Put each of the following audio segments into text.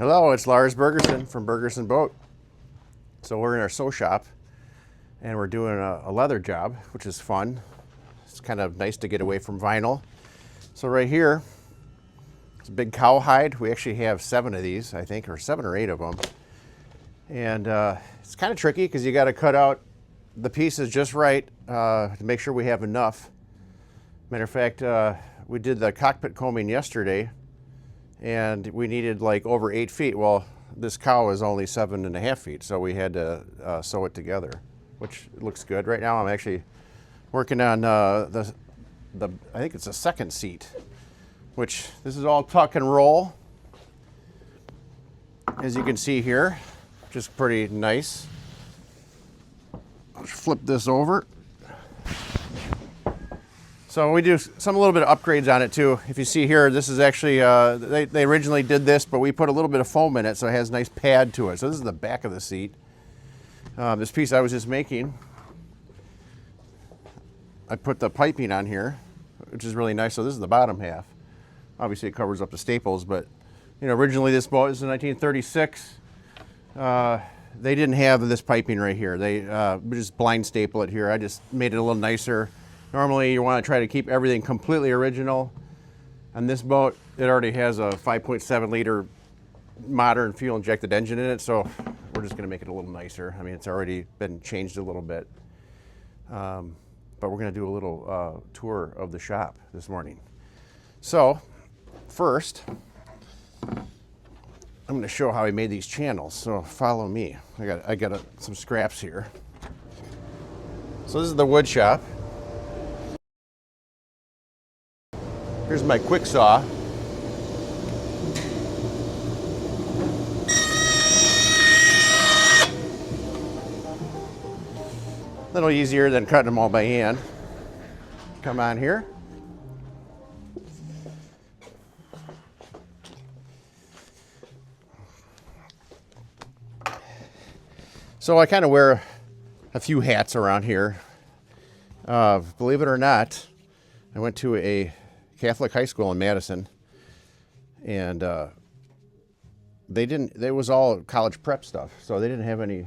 Hello, it's Lars Bergersen from Bergersen Boat. So we're in our sew shop and we're doing a leather job, which is fun. It's kind of nice to get away from vinyl. So right here, it's a big cowhide. We actually have 7 of these, I think, or 7 or 8 of them. And it's kind of tricky because you got to cut out the pieces just right to make sure we have enough. Matter of fact, we did the cockpit combing yesterday and we needed like over 8 feet. Well, this cow is only 7.5 feet, so we had to sew it together, which looks good. Right now I'm actually working on the I think it's a second seat, which this is all tuck and roll, as you can see here, just pretty nice. I'll flip this over. So we do a little bit of upgrades on it too. If you see here, this is actually, they originally did this, but we put a little bit of foam in it so it has a nice pad to it. So this is the back of the seat. This piece I was just making, I put the piping on here, which is really nice. So this is the bottom half. Obviously it covers up the staples, but you know, originally this boat is in 1936. They didn't have this piping right here. They just blind staple it here. I just made it a little nicer. Normally you want to try to keep everything completely original. On this boat, it already has a 5.7 liter modern fuel injected engine in it, so we're just going to make it a little nicer. I mean, it's already been changed a little bit. But we're going to do a little tour of the shop this morning. So first, I'm going to show how I made these channels, so follow me. I got some scraps here. So this is the wood shop. Here's my quick saw. A little easier than cutting them all by hand. Come on here. So I kind of wear a few hats around here. Believe it or not, I went to a Catholic high school in Madison, and they was all college prep stuff, so they didn't have any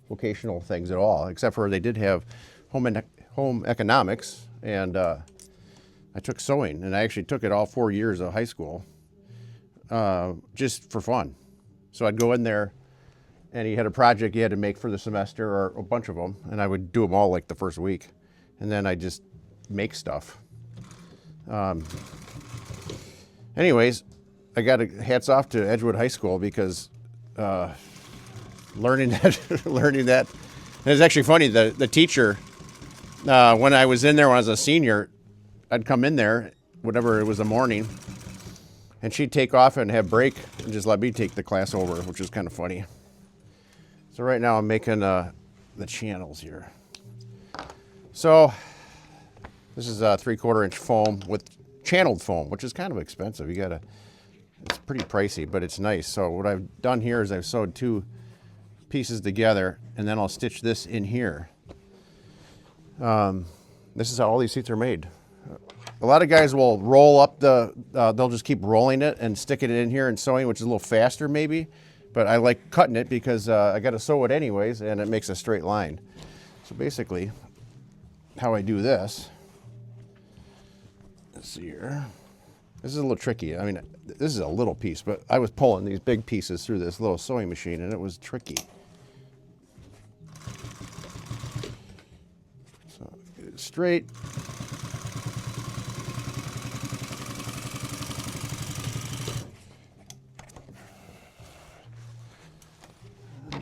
vocational things at all, except for they did have home economics, and I took sewing, and I actually took it all 4 years of high school just for fun. So I'd go in there and you had a project you had to make for the semester, or a bunch of them, and I would do them all like the first week, and then I just make stuff. Anyways, I got hats off to Edgewood High School because learning that, and it's actually funny, the teacher, when I was in there when I was a senior, I'd come in there, whatever it was, the morning, and she'd take off and have break and just let me take the class over, which is kind of funny. So right now I'm making the channels here. So this is a 3/4 inch foam with channeled foam, which is kind of expensive. It's pretty pricey, but it's nice. So what I've done here is I've sewed 2 pieces together, and then I'll stitch this in here. This is how all these seats are made. A lot of guys will roll up they'll just keep rolling it and sticking it in here and sewing, which is a little faster maybe, but I like cutting it because I got to sew it anyways, and it makes a straight line. So basically, how I do this, let's see here. This is a little tricky. I mean, this is a little piece, but I was pulling these big pieces through this little sewing machine, and it was tricky. So get it straight.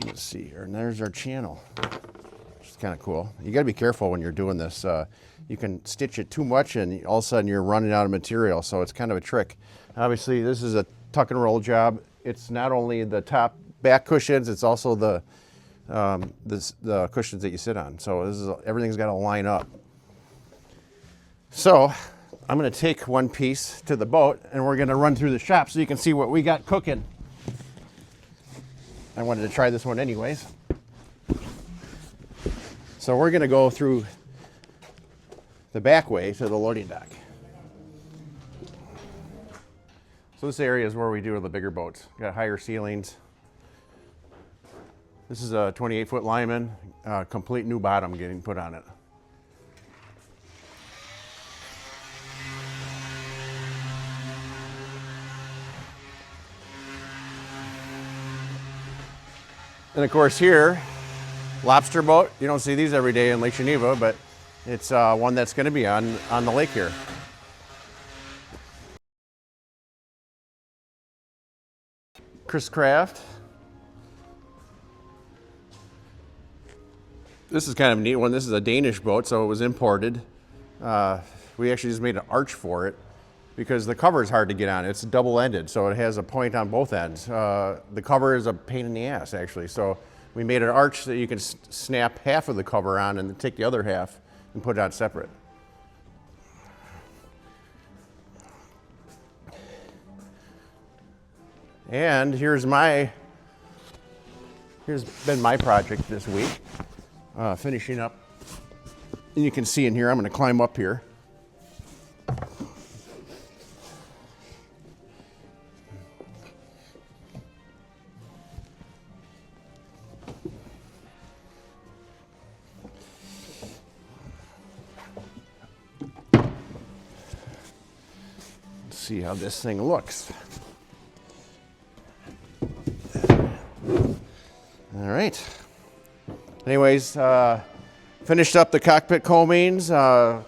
Let's see here, and there's our channel. It's kind of cool. You got to be careful when you're doing this. You can stitch it too much and all of a sudden you're running out of material, so it's kind of a trick. Obviously this is a tuck and roll job. It's not only the top back cushions, it's also the cushions that you sit on. So everything's got to line up. So I'm going to take one piece to the boat and we're going to run through the shop so you can see what we got cooking. I wanted to try this one anyways. So we're going to go through the back way to the loading dock. So this area is where we do the bigger boats. Got higher ceilings. This is a 28-foot lineman, complete new bottom getting put on it. And of course here, lobster boat. You don't see these every day in Lake Geneva, but it's one that's going to be on the lake here. Chris Craft. This is kind of a neat one. This is a Danish boat, so it was imported. We actually just made an arch for it because the cover is hard to get on. It's double-ended, so it has a point on both ends. The cover is a pain in the ass, actually. So we made an arch so you can snap half of the cover on and then take the other half and put it on separate. And here's been my project this week, finishing up. And you can see in here, I'm going to climb up here. Let's see how this thing looks. All right. Anyways, finished up the cockpit combings.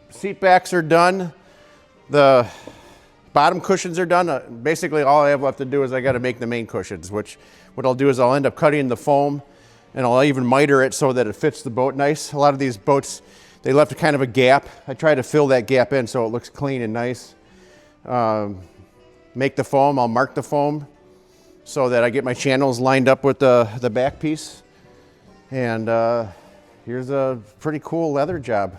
Seat backs are done. The bottom cushions are done. Basically, all I have left to do is I got to make the main cushions, which what I'll do is I'll end up cutting the foam and I'll even miter it so that it fits the boat nice. A lot of these boats, they left kind of a gap. I try to fill that gap in so it looks clean and nice. Make the foam, I'll mark the foam so that I get my channels lined up with the back piece. And here's a pretty cool leather job.